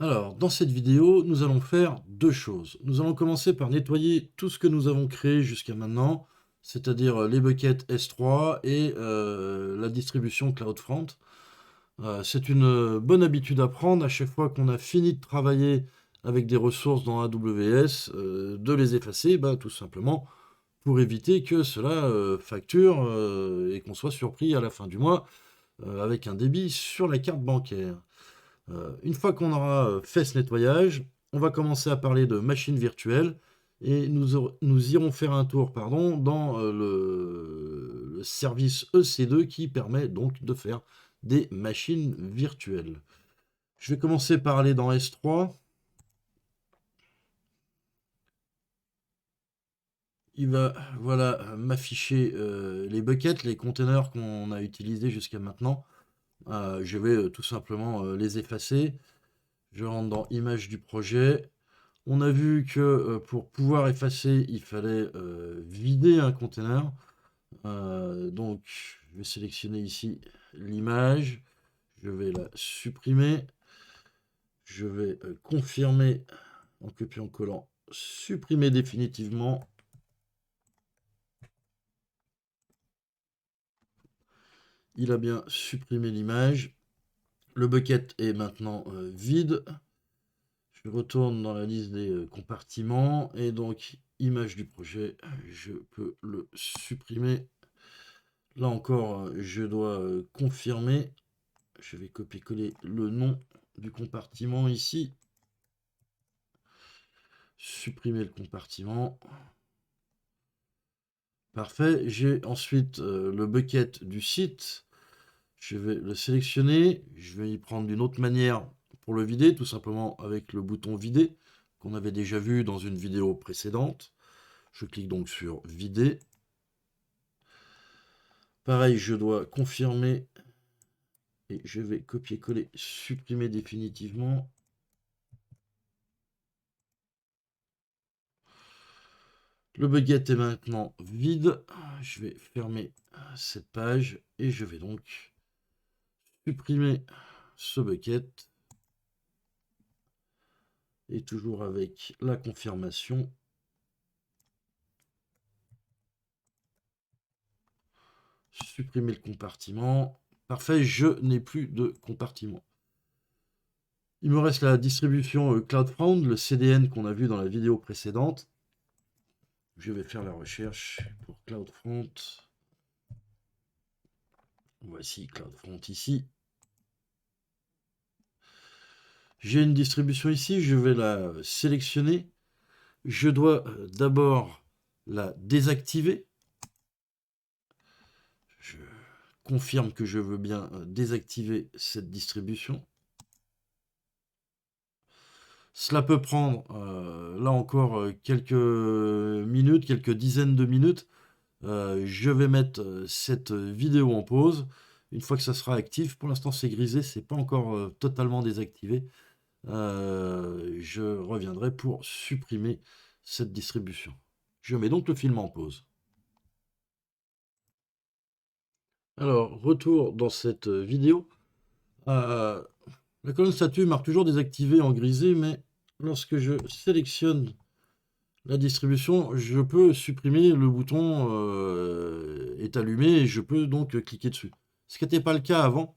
Alors, dans cette vidéo, nous allons faire deux choses. Nous allons commencer par nettoyer tout ce que nous avons créé jusqu'à maintenant, c'est-à-dire les buckets S3 et la distribution CloudFront. C'est une bonne habitude à prendre à chaque fois qu'on a fini de travailler avec des ressources dans AWS, de les effacer, tout simplement pour éviter que cela facture et qu'on soit surpris à la fin du mois avec un débit sur la carte bancaire. Une fois qu'on aura fait ce nettoyage, on va commencer à parler de machines virtuelles et nous irons faire un tour pardon, dans le service EC2 qui permet donc de faire des machines virtuelles. Je vais commencer par aller dans S3. Il va voilà, m'afficher les buckets, les containers qu'on a utilisés jusqu'à maintenant. Je vais tout simplement les effacer. Je rentre dans Images du projet. On a vu que pour pouvoir effacer, il fallait vider un container. Donc, je vais sélectionner ici l'image. Je vais la supprimer. Je vais confirmer en copiant-collant, supprimer définitivement. Il a bien supprimé l'image. Le bucket est maintenant vide. Je retourne dans la liste des compartiments et donc image du projet, je peux le supprimer. Là encore, je dois confirmer. Je vais copier-coller le nom du compartiment ici. Supprimer le compartiment. Parfait. J'ai ensuite le bucket du site. Je vais le sélectionner. Je vais y prendre d'une autre manière pour le vider, tout simplement avec le bouton vider qu'on avait déjà vu dans une vidéo précédente. Je clique donc sur vider. Pareil, je dois confirmer et je vais copier-coller, supprimer définitivement. Le bucket est maintenant vide. Je vais fermer cette page et je vais donc supprimer ce bucket. Et toujours avec la confirmation. Supprimer le compartiment. Parfait, je n'ai plus de compartiment. Il me reste la distribution CloudFront, le CDN qu'on a vu dans la vidéo précédente. Je vais faire la recherche pour CloudFront. Voici CloudFront ici. J'ai une distribution ici, je vais la sélectionner. Je dois d'abord la désactiver. Je confirme que je veux bien désactiver cette distribution. Cela peut prendre, là encore, quelques minutes, quelques dizaines de minutes. Je vais mettre cette vidéo en pause. Une fois que ça sera actif, pour l'instant c'est grisé, c'est pas encore totalement désactivé. Je reviendrai pour supprimer cette distribution. Je mets donc le film en pause. Alors, retour dans cette vidéo. La colonne statut marque toujours désactivé en grisé, mais lorsque je sélectionne la distribution, je peux supprimer le bouton est allumé et je peux donc cliquer dessus. Ce qui n'était pas le cas avant.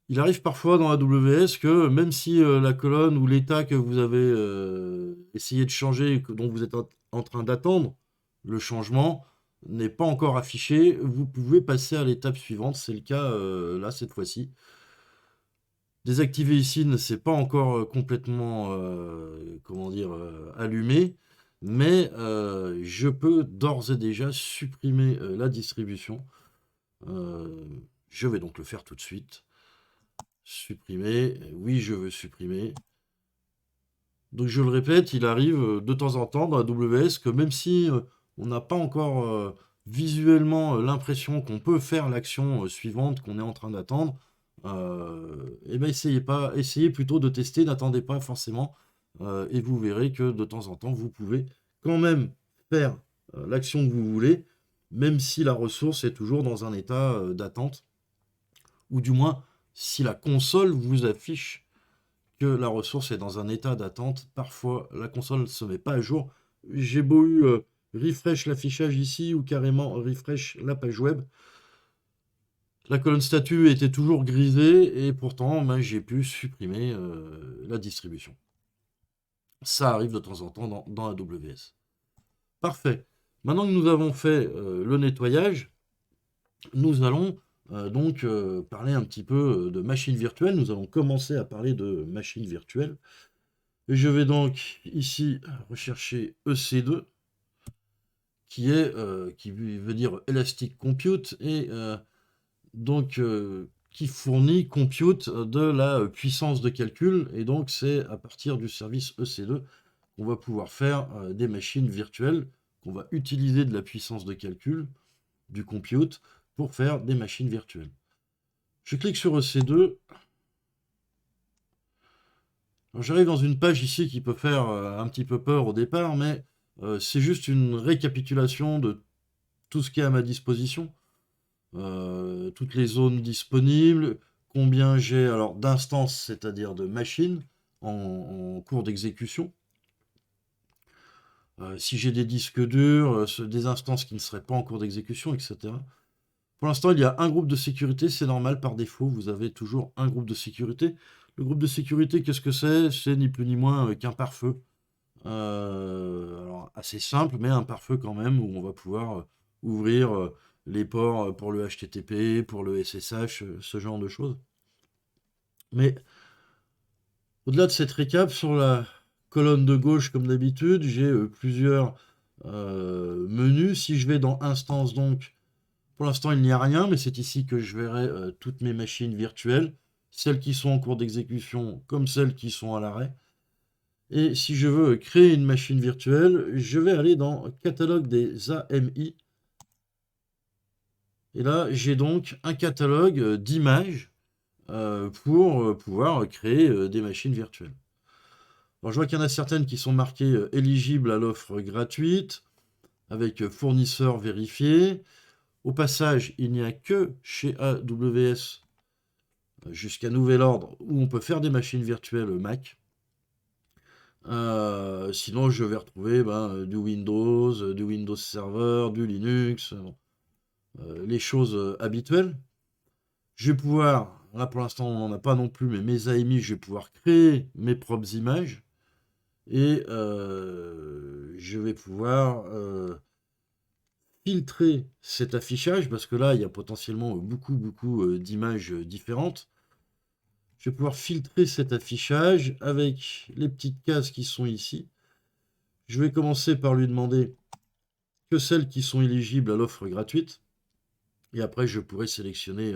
Il arrive parfois dans AWS que même si la colonne ou l'état que vous avez essayé de changer, dont vous êtes en train d'attendre le changement, n'est pas encore affiché, vous pouvez passer à l'étape suivante. C'est le cas là cette fois-ci. Désactiver ici ne s'est pas encore complètement comment dire, allumé, mais je peux d'ores et déjà supprimer la distribution. Je vais donc le faire tout de suite. Supprimer, oui, je veux supprimer. Donc je le répète, il arrive de temps en temps dans AWS que même si on n'a pas encore visuellement l'impression qu'on peut faire l'action suivante qu'on est en train d'attendre, eh ben essayez plutôt de tester, n'attendez pas forcément, et vous verrez que de temps en temps, vous pouvez quand même faire l'action que vous voulez, même si la ressource est toujours dans un état d'attente, ou du moins si la console vous affiche que la ressource est dans un état d'attente. Parfois, la console ne se met pas à jour. J'ai beau refresh l'affichage ici ou carrément refresh la page web. La colonne statut était toujours grisée et pourtant, ben, j'ai pu supprimer la distribution. Ça arrive de temps en temps dans AWS. Parfait. Maintenant que nous avons fait le nettoyage, nous allons donc parler un petit peu de machines virtuelles. Nous allons commencer à parler de machines virtuelles. Et je vais donc ici rechercher EC2, qui veut dire Elastic Compute, et donc qui fournit compute de la puissance de calcul. Et donc c'est à partir du service EC2 qu'on va pouvoir faire des machines virtuelles, qu'on va utiliser de la puissance de calcul, du compute, pour faire des machines virtuelles. Je clique sur EC2. J'arrive dans une page ici qui peut faire un petit peu peur au départ, mais c'est juste une récapitulation de tout ce qui est à ma disposition. Toutes les zones disponibles, combien j'ai alors d'instances, c'est-à-dire de machines en cours d'exécution. Si j'ai des disques durs, des instances qui ne seraient pas en cours d'exécution, etc. Pour l'instant, il y a un groupe de sécurité, c'est normal, par défaut, vous avez toujours un groupe de sécurité. Le groupe de sécurité, qu'est-ce que c'est? C'est ni plus ni moins qu'un pare-feu. Alors, assez simple, mais un pare-feu quand même, où on va pouvoir ouvrir les ports pour le HTTP, pour le SSH, ce genre de choses. Mais au-delà de cette récap, sur la colonne de gauche, comme d'habitude, j'ai plusieurs menus. Si je vais dans Instance, donc, pour l'instant, il n'y a rien, mais c'est ici que je verrai toutes mes machines virtuelles, celles qui sont en cours d'exécution comme celles qui sont à l'arrêt. Et si je veux créer une machine virtuelle, je vais aller dans Catalogue des AMI. Et là, j'ai donc un catalogue d'images pour pouvoir créer des machines virtuelles. Alors, je vois qu'il y en a certaines qui sont marquées éligibles à l'offre gratuite, avec fournisseur vérifié. Au passage, il n'y a que chez AWS, jusqu'à nouvel ordre, où on peut faire des machines virtuelles Mac. Sinon, je vais retrouver du Windows Server, du Linux, les choses habituelles. Je vais pouvoir, là pour l'instant on n'en a pas non plus, mais mes AMI, je vais pouvoir créer mes propres images. Et je vais pouvoir filtrer cet affichage, parce que là, il y a potentiellement beaucoup d'images différentes. Je vais pouvoir filtrer cet affichage avec les petites cases qui sont ici. Je vais commencer par lui demander que celles qui sont éligibles à l'offre gratuite. Et après, je pourrai sélectionner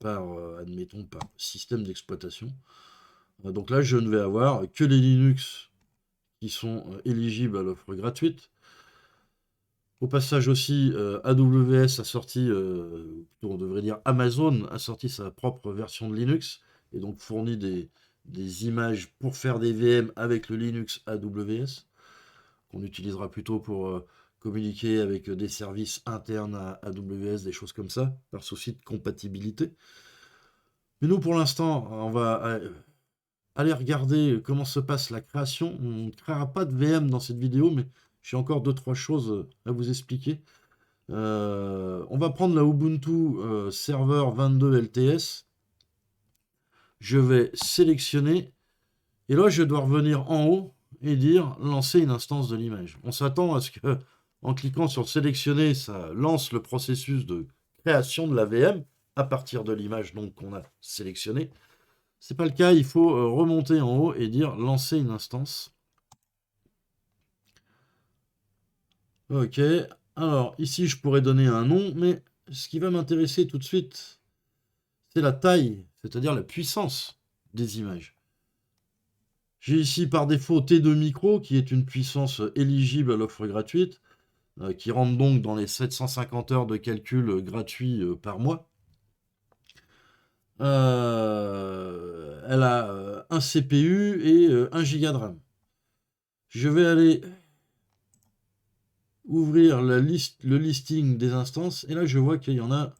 admettons, par système d'exploitation. Donc là, je ne vais avoir que les Linux qui sont éligibles à l'offre gratuite. Au passage aussi, AWS a sorti, on devrait dire Amazon a sorti sa propre version de Linux, et donc fournit des images pour faire des VM avec le Linux AWS, qu'on utilisera plutôt pour communiquer avec des services internes à AWS, des choses comme ça, par souci de compatibilité. Mais nous, pour l'instant, on va aller regarder comment se passe la création. On ne créera pas de VM dans cette vidéo, mais j'ai encore 2-3 choses à vous expliquer. On va prendre la Ubuntu Server 22 LTS. Je vais sélectionner. Et là, je dois revenir en haut et dire lancer une instance de l'image. On s'attend à ce que, en cliquant sur sélectionner, ça lance le processus de création de la VM à partir de l'image qu'on a sélectionnée. Ce n'est pas le cas, il faut remonter en haut et dire lancer une instance. Ok, alors ici je pourrais donner un nom, mais ce qui va m'intéresser tout de suite, c'est la taille, c'est-à-dire la puissance des images. J'ai ici par défaut T2 micro, qui est une puissance éligible à l'offre gratuite, qui rentre donc dans les 750 heures de calcul gratuits par mois. Elle a un CPU et 1 Go de RAM. Je vais aller ouvrir le listing des instances, et là je vois qu'il y en a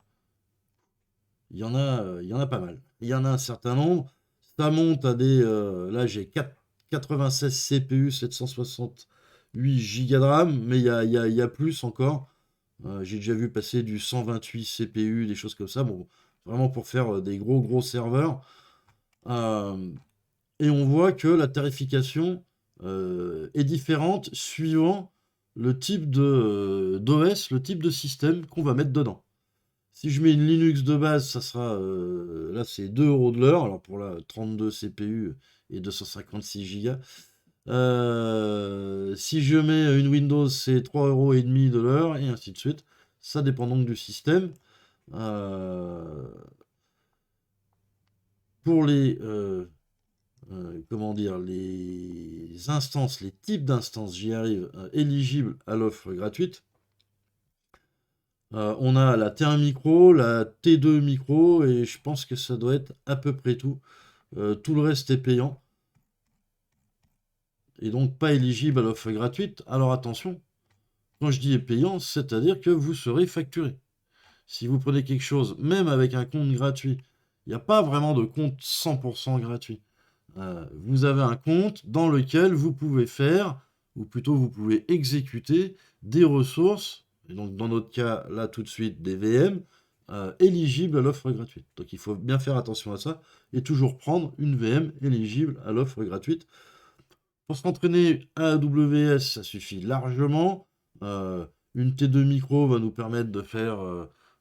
pas mal. Il y en a un certain nombre. Ça monte à des... là, j'ai 96 CPU, 768 Go de RAM, mais il y a plus encore. J'ai déjà vu passer du 128 CPU, des choses comme ça. Bon, vraiment pour faire des gros serveurs. Euh, et on voit que la tarification est différente suivant le type d'OS, le type de système qu'on va mettre dedans. Si je mets une Linux de base, ça sera, là c'est 2 € de l'heure, alors pour la 32 CPU et 256 Go. Si je mets une Windows, c'est 3,5 € de l'heure, et ainsi de suite. Ça dépend donc du système. Pour les, comment dire, les instances, les types d'instances, j'y arrive, éligibles à l'offre gratuite, on a la T1 micro, la T2 micro, et je pense que ça doit être à peu près tout. Tout le reste est payant, et donc pas éligible à l'offre gratuite. Alors attention, quand je dis payant, c'est-à-dire que vous serez facturé. Si vous prenez quelque chose, même avec un compte gratuit, il n'y a pas vraiment de compte 100% gratuit. Vous avez un compte dans lequel vous pouvez faire, ou plutôt vous pouvez exécuter des ressources, et donc dans notre cas, là tout de suite, des VM, éligibles à l'offre gratuite. Donc il faut bien faire attention à ça, et toujours prendre une VM éligible à l'offre gratuite. Pour s'entraîner à AWS, ça suffit largement. Une T2 micro va nous permettre de faire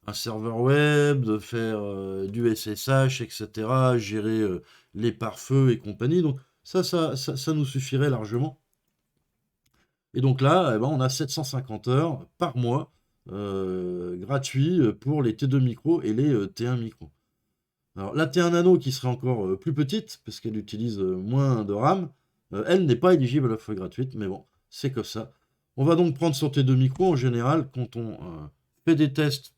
un serveur web, de faire du SSH, etc., gérer les pare-feux et compagnie. Donc ça nous suffirait largement. Et donc là, eh ben, on a 750 heures par mois gratuits pour les T2 micro et les T1 micro. Alors la T1 Nano qui serait encore plus petite, parce qu'elle utilise moins de RAM, elle n'est pas éligible à l'offre gratuite, mais bon, c'est comme ça. On va donc prendre sur T2 micro en général quand on fait des tests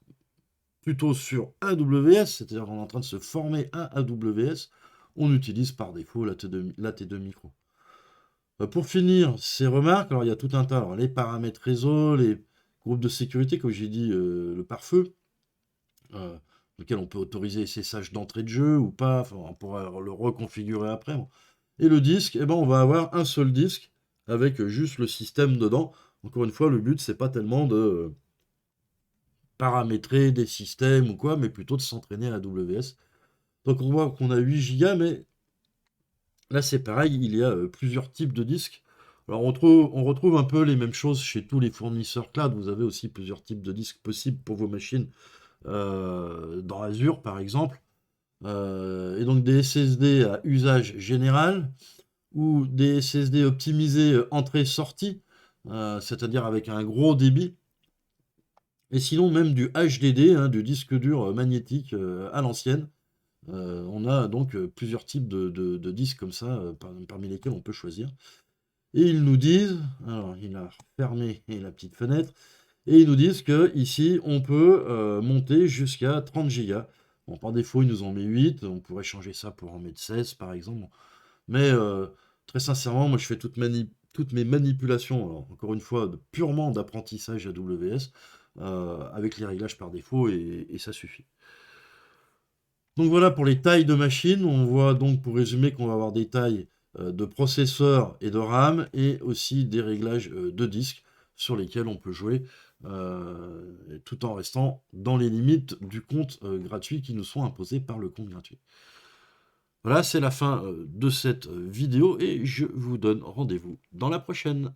plutôt sur AWS, c'est-à-dire qu'on est en train de se former à AWS, on utilise par défaut la T2 micro. Pour finir ces remarques, alors il y a tout un tas, alors les paramètres réseau, les groupes de sécurité, comme j'ai dit, le pare-feu, lequel on peut autoriser SSH d'entrée de jeu ou pas, enfin, on pourra le reconfigurer après. Bon. Et le disque, eh ben, on va avoir un seul disque avec juste le système dedans. Encore une fois, le but, c'est pas tellement de paramétrer des systèmes ou quoi, mais plutôt de s'entraîner à AWS. Donc on voit qu'on a 8 Go, mais là c'est pareil, il y a plusieurs types de disques. Alors on retrouve un peu les mêmes choses chez tous les fournisseurs cloud. Vous avez aussi plusieurs types de disques possibles pour vos machines dans Azure par exemple. Et donc des SSD à usage général ou des SSD optimisés entrée-sortie, c'est-à-dire avec un gros débit. Et sinon même du HDD, hein, du disque dur magnétique à l'ancienne. On a donc plusieurs types de disques comme ça, parmi lesquels on peut choisir. Et ils nous disent, alors il a fermé la petite fenêtre, et ils nous disent que ici on peut monter jusqu'à 30 Go. Bon, par défaut, ils nous en met 8, on pourrait changer ça pour en mettre 16 par exemple. Mais très sincèrement, moi je fais toutes mes manipulations, alors, encore une fois, purement d'apprentissage AWS, avec les réglages par défaut, et ça suffit. Donc voilà pour les tailles de machines. On voit donc, pour résumer, qu'on va avoir des tailles de processeur et de RAM, et aussi des réglages de disques sur lesquels on peut jouer tout en restant dans les limites du compte gratuit qui nous sont imposées par le compte gratuit. Voilà, c'est la fin de cette vidéo, et je vous donne rendez-vous dans la prochaine.